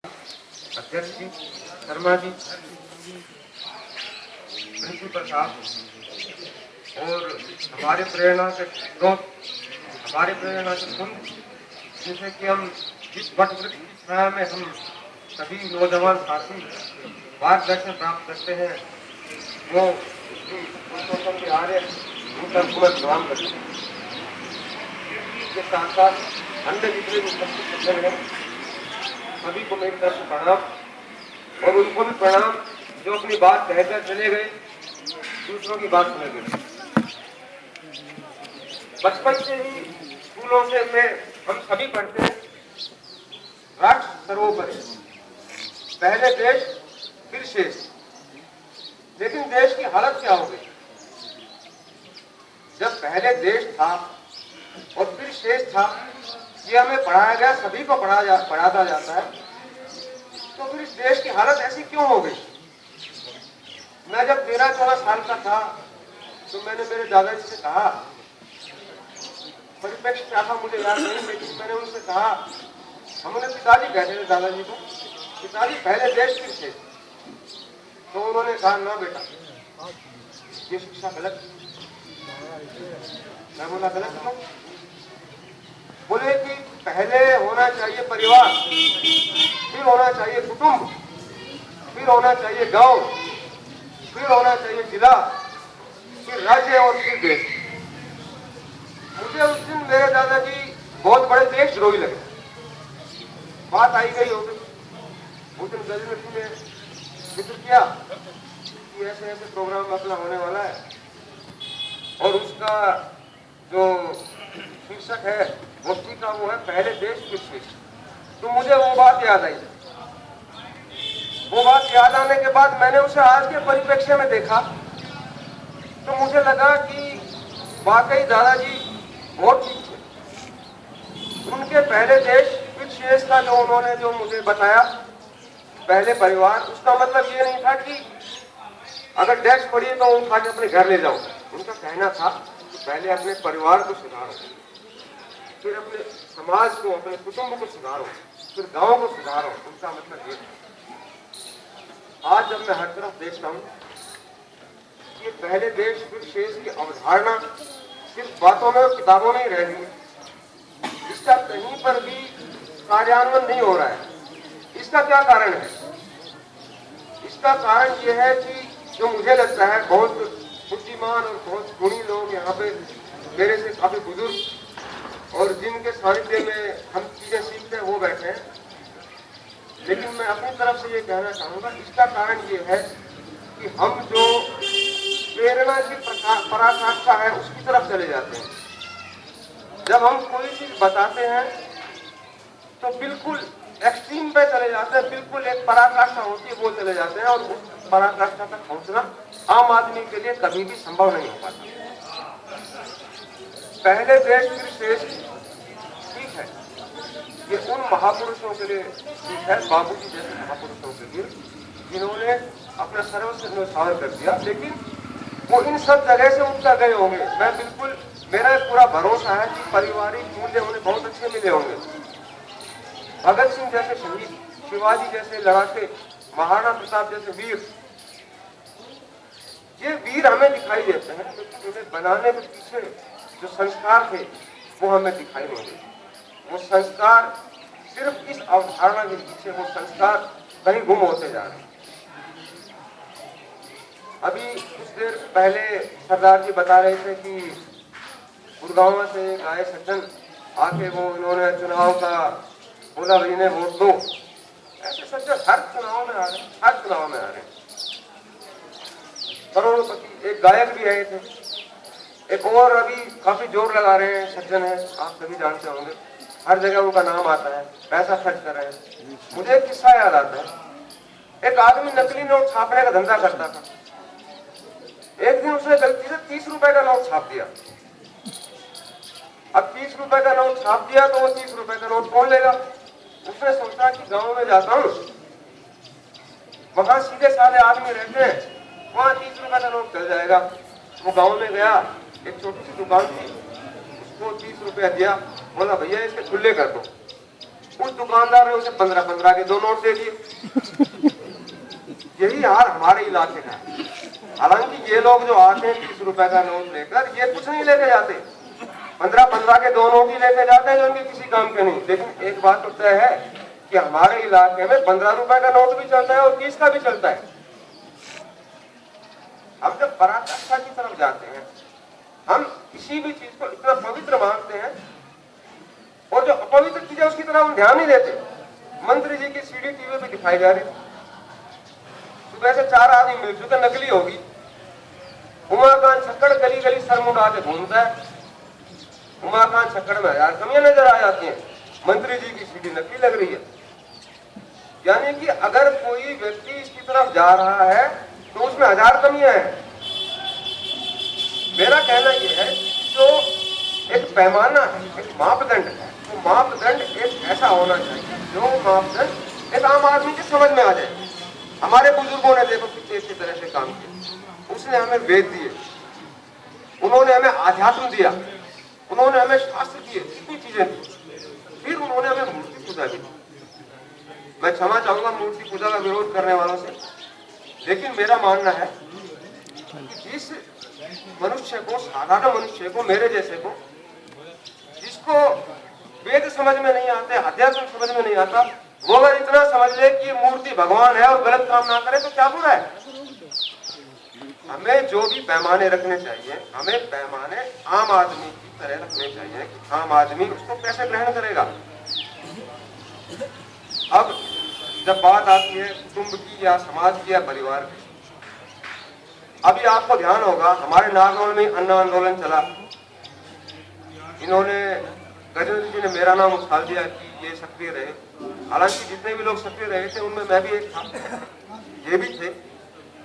अध्यक्ष जी, शर्मा जी, प्रिंसिपल साहब और हमारे प्रेरणा के स्रोत, हमारे प्रेरणा के कुंड, जिससे कि हम जिस वट वृक्ष की छाया में हम सभी नौजवान साथी मार्गदर्शन प्राप्त करते हैं, वो पुरुषोत्तम के आर्य उनका पूरा प्रणाम करते हैं। इसके साथ साथ अन्य जितने भी उपस्थित सज्जन हैं, सभी को मेरी तरफ से प्रणाम और उनको भी प्रणाम जो अपनी बात कहकर चले गए, दूसरों की बात सुने गए। बचपन से ही स्कूलों से में हम सभी पढ़ते हैं, राष्ट्र सर्वोपरि, पहले देश फिर शेष। लेकिन देश की हालत क्या हो गई? जब पहले देश था और फिर शेष था, ये हमें पढ़ाया गया, सभी को पढ़ाता जाता है, तो फिर इस देश की हालत ऐसी क्यों हो गई? मैं जब 13-14 साल का था तो मैंने मेरे दादाजी से कहा, परिप्रेक्ष्य क्या था मुझे याद नहीं, लेकिन मैंने उनसे कहा, हमने पिताजी कहते थे दादाजी को, पिताजी पहले देश फिर शेष। तो उन्होंने कहा, ना बेटा, ये शिक्षा गलत। मैं बोला, गलत क्यों? बोले कि पहले होना चाहिए परिवार, फिर होना चाहिए कुटुंब, फिर होना चाहिए गांव, फिर होना चाहिए जिला, फिर राज्य और फिर देश। मुझे उस दिन मेरे दादाजी बहुत बड़े देशद्रोही लगे। बात आई गई हो गई। उस दिन गजनवी ने जिक्र किया कि ऐसे ऐसे प्रोग्राम अपना होने वाला है और उसका जो शीर्षक है गोष्ठी का वो है पहले देश फिर शेष। तो मुझे वो बात याद आई। वो बात याद आने के बाद मैंने उसे आज के परिप्रेक्ष्य में देखा तो मुझे लगा कि वाकई दादाजी बहुत ठीक थे। उनके पहले देश फिर शेष का जो उन्होंने जो मुझे बताया, पहले परिवार, उसका मतलब ये नहीं था कि अगर डेस्क पड़ी तो उठा के अपने घर ले जाओ। उनका कहना था कि पहले अपने परिवार को सुधारो, फिर अपने समाज को, अपने कुटुंब को सुधारो, फिर गांव को सुधारो। उनका मतलब ये था। आज जब मैं हर तरफ देखता हूँ, ये पहले देश फिर शेष की अवधारणा सिर्फ बातों में और किताबों में ही रह गई है। इसका कहीं पर भी कार्यान्वयन नहीं हो रहा है। इसका क्या कारण है? इसका कारण यह है कि जो मुझे लगता है बहुत बुद्धिमान और बहुत गुणी लोग यहाँ पे मेरे से काफी बुजुर्ग और जिनके सानिध्य में हम चीजें सीखते हैं वो बैठे हैं। लेकिन मैं अपनी तरफ से ये कहना चाहूंगा, इसका कारण ये है कि हम जो प्रेरणा की पराकाष्ठा है उसकी तरफ चले जाते हैं। जब हम कोई चीज बताते हैं तो बिल्कुल एक्सट्रीम पे चले जाते हैं, बिल्कुल एक पराकाष्ठा होती है वो चले जाते हैं और उस पराकाष्ठा तक पहुंचना आम आदमी के लिए कभी भी संभव नहीं हो पाता। पहले देश फिर शेष ठीक है, ये उन महापुरुषों के लिए ठीक है, बाबूजी जैसे महापुरुषों के लिए जिन्होंने अपना सर्वस्व न्यौछावर कर दिया, लेकिन वो इन सब जगह से उठ कर गए होंगे। मैं बिल्कुल, मेरा पूरा भरोसा है कि पारिवारिक मूल्य उन्हें बहुत अच्छे मिले होंगे। भगत सिंह जैसे शहीद, शिवाजी जैसे लड़ाके, महाराणा प्रताप जैसे वीर, ये वीर हमें दिखाई देते हैं, लेकिन उन्हें बनाने के पीछे जो संस्कार थे वो हमें दिखाई नहीं देते। वो संस्कार सिर्फ इस अवधारणा के पीछे, वो संस्कार कहीं गुम होते जा रहे हैं। अभी कुछ देर पहले सरदार जी बता रहे थे कि गुड़गांव से एक आए सज्जन आके वो इन्होंने चुनाव का बोला, भाई ने वोट दो। ऐसे सज्जन हर चुनाव में आ रहे हैं, हर चुनाव में आ रहे हैं। करोड़पति, एक गायक भी आए थे, एक और अभी काफी जोर लगा रहे हैं सज्जन है, आप सभी जानते होंगे, हर जगह उनका नाम आता है, पैसा खर्च कर रहे हैं। मुझे एक किस्सा याद आता है। एक आदमी नकली नोट छापने का धंधा करता था। एक दिन उसने गलती से 30 रुपए का नोट छाप दिया। अब 30 रुपए का नोट छाप दिया तो वो 30 रुपए का नोट कौन लेगा? उसने सोचा कि गांव में जाता हूँ, वहां सीधे साधे आदमी रहते हैं, वहां 30 रुपए का नोट चल जाएगा। वो गांव में गया, एक छोटी सी दुकान थी, उसको 30 रुपया दिया, बोला भैया इसके खुले कर दो। उस दुकानदार ने उसे 15-15 के 2 नोट दे दिए। यही हाल हमारे इलाके का है। हालांकि ये लोग जो आते हैं 30 रुपए का नोट लेकर, ये कुछ नहीं लेके जाते, 15-15 के 2 नोट ही लेके जाते हैं जो उनके किसी काम के नहीं। लेकिन एक बात तो तय है कि हमारे इलाके में 15 रुपए का नोट भी चलता है और 30 का भी चलता है। अब जब पराकाष्ठा की तरफ जाते हैं, हम किसी भी चीज को इतना पवित्र मानते हैं और जो अपवित्र चीज है उसकी तरफ हम ध्यान नहीं देते। मंत्री जी की सीडी टीवी पे दिखाई जा रही, सुबह से 4 आदमी मिल चुके, नकली होगी। उमाकांत छक्कड़ गली गली सर मुंडा के घूमता है। उमाकांत छक्कड़ में 1000 कमियां नजर आ जाती हैं, मंत्री जी की सीडी नकली लग रही है। यानी कि अगर कोई व्यक्ति इसकी तरफ जा रहा है तो उसमें 1000 कमियां हैं। मेरा कहना यह है जो एक पैमाना है, एक मापदंड है, वो मापदंड एक ऐसा होना चाहिए जो मापदंड एक आम आदमी की समझ में आ जाए। हमारे बुजुर्गों ने देखो कितने अच्छी तरह से काम किया। उसने हमें वेद दिए, उन्होंने हमें आध्यात्म दिया, उन्होंने हमें शास्त्र दिए, कितनी चीजें दी। फिर उन्होंने हमें मूर्ति पूजा दी। मैं क्षमा चाहूंगा मूर्ति पूजा का विरोध करने वालों से, लेकिन मेरा मानना है कि जिस मनुष्य को, साधारण मनुष्य को, मेरे जैसे को, जिसको वेद समझ में नहीं आते, अध्यात्म समझ में नहीं आता, वो अगर इतना समझ ले कि ये मूर्ति भगवान है और गलत काम ना करे तो क्या बुरा है। हमें जो भी पैमाने रखने चाहिए, हमें पैमाने आम आदमी की तरह रखने चाहिए कि आम आदमी उसको कैसे ग्रहण करेगा। अब जब बात आती है कुटुंब की या समाज की या परिवार की, अभी आपको ध्यान होगा हमारे नागौर में अन्न आंदोलन चला। इन्होंने गजेंद्र जी ने मेरा नाम उछाल दिया कि ये सक्रिय रहे। हालांकि जितने भी लोग सक्रिय रहे थे उनमें मैं भी एक था, ये भी थे,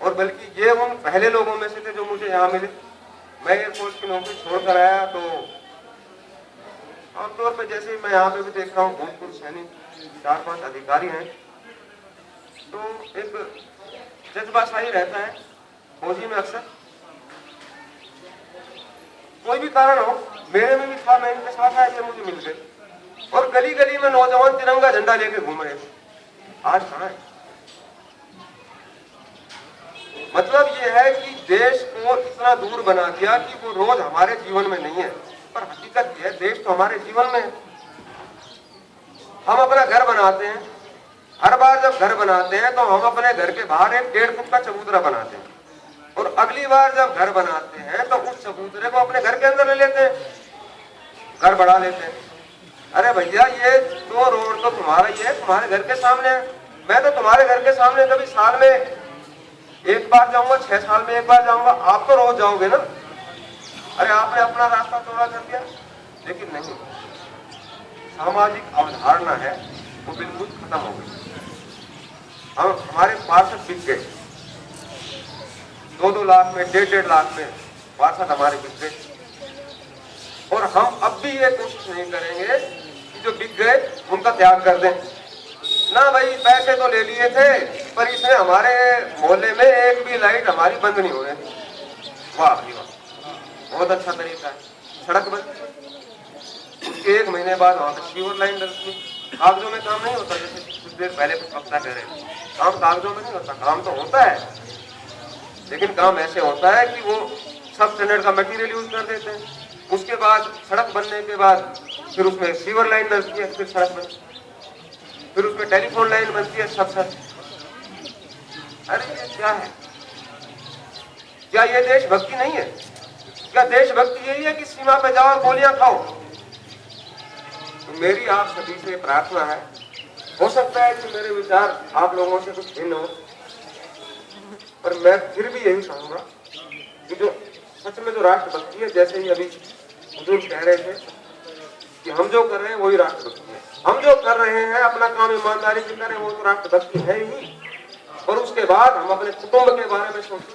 और बल्कि ये उन पहले लोगों में से थे जो मुझे यहाँ मिले। मैं एयरफोर्स की नौकरी छोड़कर आया तो आमतौर पर जैसे ही मैं यहाँ पे भी देख रहा हूँ भूतपूर्व सैनिक 4-5 अधिकारी हैं, तो एक जज्बा सा ही रहता है फौजी में। अक्सर कोई भी कारण हो, मेरे में भी था, मैं इनके साथ आया, ये मुझे मिल गए और गली गली में नौजवान तिरंगा झंडा लेके घूम रहे थे। आज कहाँ है? मतलब ये है कि देश को इतना दूर बना दिया कि वो रोज हमारे जीवन में नहीं है, पर हकीकत ये है देश तो हमारे जीवन में है। हम अपना घर बनाते हैं, हर बार जब घर बनाते हैं तो हम अपने घर के बाहर एक 1.5 फुट का चबूतरा बनाते हैं और अगली बार जब घर बनाते हैं तो उस चबूतरे को अपने घर के अंदर ले लेते हैं, घर बढ़ा लेते हैं। अरे भैया ये तो रोड तो तुम्हारा ही है, तुम्हारे घर के सामने है। मैं तो तुम्हारे घर के सामने कभी साल में एक बार जाऊंगा, 6 साल में एक बार जाऊंगा, आप तो रोज जाओगे ना। अरे आपने अपना रास्ता चौड़ा कर दिया। लेकिन नहीं, सामाजिक अवधारणा है वो बिल्कुल खत्म हो गई। हम हमारे पार्षद बिक गए, 2-2 लाख में, 1.5 लाख में पार्षद हमारे बिक गए। और हम अब भी ये कोशिश नहीं करेंगे कि जो बिक गए उनका त्याग कर दें। ना भाई, पैसे तो ले लिए थे पर इसमें हमारे मोहल्ले में एक भी लाइट हमारी बंद नहीं हो रही। वाह भाई वाह, बहुत अच्छा तरीका है। सड़क बंद, उसके 1 महीने बाद वहां पर सीवर लाइन डलती। कागजों में काम नहीं होता, जैसे कुछ देर पहले कुछ वक्ता कह रहे हैं, काम कागजों में नहीं होता। काम तो होता है, लेकिन काम ऐसे होता है कि वो सब स्टैंडर्ड का मटेरियल यूज कर देते हैं। उसके बाद सड़क बनने के बाद फिर उसमें सीवर लाइन डलती है, फिर सड़क बनती है, फिर उसमें टेलीफोन लाइन बनती है, सब सर। अरे ये क्या है? क्या ये देशभक्ति नहीं है? क्या देशभक्ति यही है कि सीमा पे जाओ और गोलियां खाओ? तो मेरी आप सभी से प्रार्थना है, हो सकता है कि मेरे विचार आप लोगों से कुछ भिन्न हो, पर मैं फिर भी यही कहूंगा कि जो सच में जो राष्ट्रभक्ति है, जैसे ही अभी बुजुर्ग कह रहे थे कि हम जो कर रहे हैं वही राष्ट्रभक्ति है। हम जो कर रहे हैं अपना काम ईमानदारी से करें, वो तो राष्ट्रभक्ति है ही। और उसके बाद हम अपने कुटुंब के बारे में सोचें,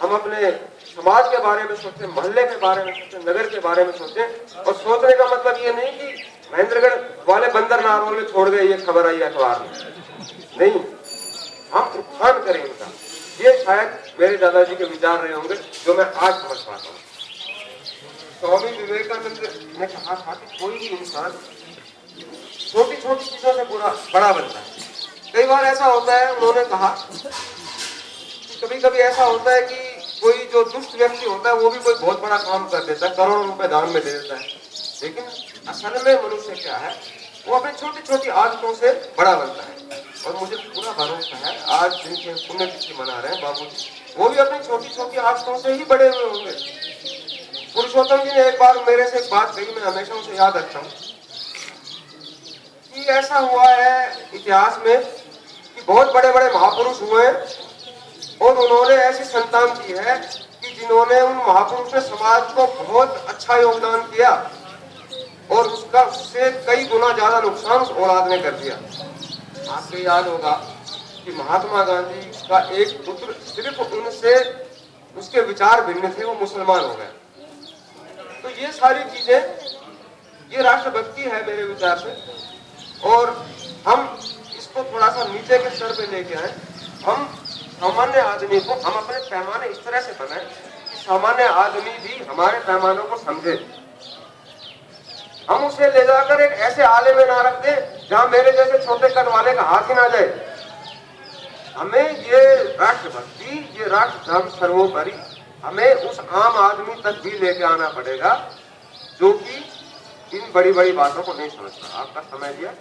हम अपने समाज के बारे में सोचें, मोहल्ले के बारे में सोचें, नगर के बारे में सोचें। और सोचने का मतलब ये नहीं कि महेंद्रगढ़ वाले बंदर नारोल में छोड़ गए, ये खबर आई अखबार में, नहीं, हम उत्थान करें इनका। ये शायद मेरे दादाजी के विचार रहे होंगे जो मैं आज समझ पाता हूँ। स्वामी विवेकानंद ने कहा था कि कोई भी इंसान छोटी छोटी चीजों से बड़ा बनता है। कई बार ऐसा होता है, उन्होंने कहा कभी कभी ऐसा होता है कि कोई जो दुष्ट व्यक्ति होता है वो भी कोई बहुत बड़ा काम कर देता है, करोड़ों रुपए दान में दे देता है, लेकिन असल में मनुष्य क्या है, वो अपनी छोटी छोटी आदतों से बड़ा बनता है। और मुझे पूरा भरोसा है आज जिनके पुण्यतिथि मना रहे हैं बाबूजी, वो भी अपनी छोटी छोटी आदतों से ही बड़े हुए होंगे। पुरुषोत्तम जी ने एक बार मेरे से एक बात कही, मैं हमेशा उसे याद रखता हूँ कि ऐसा हुआ है इतिहास में कि बहुत बड़े बड़े महापुरुष हुए और उन्होंने ऐसी संतान की है कि जिन्होंने उन महापुरुष ने समाज को बहुत अच्छा योगदान किया और उससे कई गुना ज्यादा नुकसान उस औलाद ने कर दिया। आपको याद होगा कि महात्मा गांधी का एक पुत्र सिर्फ उनसे उसके विचार भिन्न थे, वो मुसलमान हो गए। तो ये सारी चीजें, ये राष्ट्रभक्ति है मेरे विचार से। और हम इसको थोड़ा सा नीचे के स्तर पे लेके आए, हम सामान्य आदमी को, हम अपने पैमाने इस तरह से बनाए कि सामान्य आदमी भी हमारे पैमानों को समझे। हम उसे ले जाकर एक ऐसे आले में ना रख दे जहां मेरे जैसे छोटे कद वाले का हाथ ही ना जाए। हमें ये राष्ट्रभक्ति, ये राष्ट्र धर्म सर्वोपरि, हमें उस आम आदमी तक भी लेके आना पड़ेगा जो कि इन बड़ी बड़ी बातों को नहीं समझता। आपका समय दिया।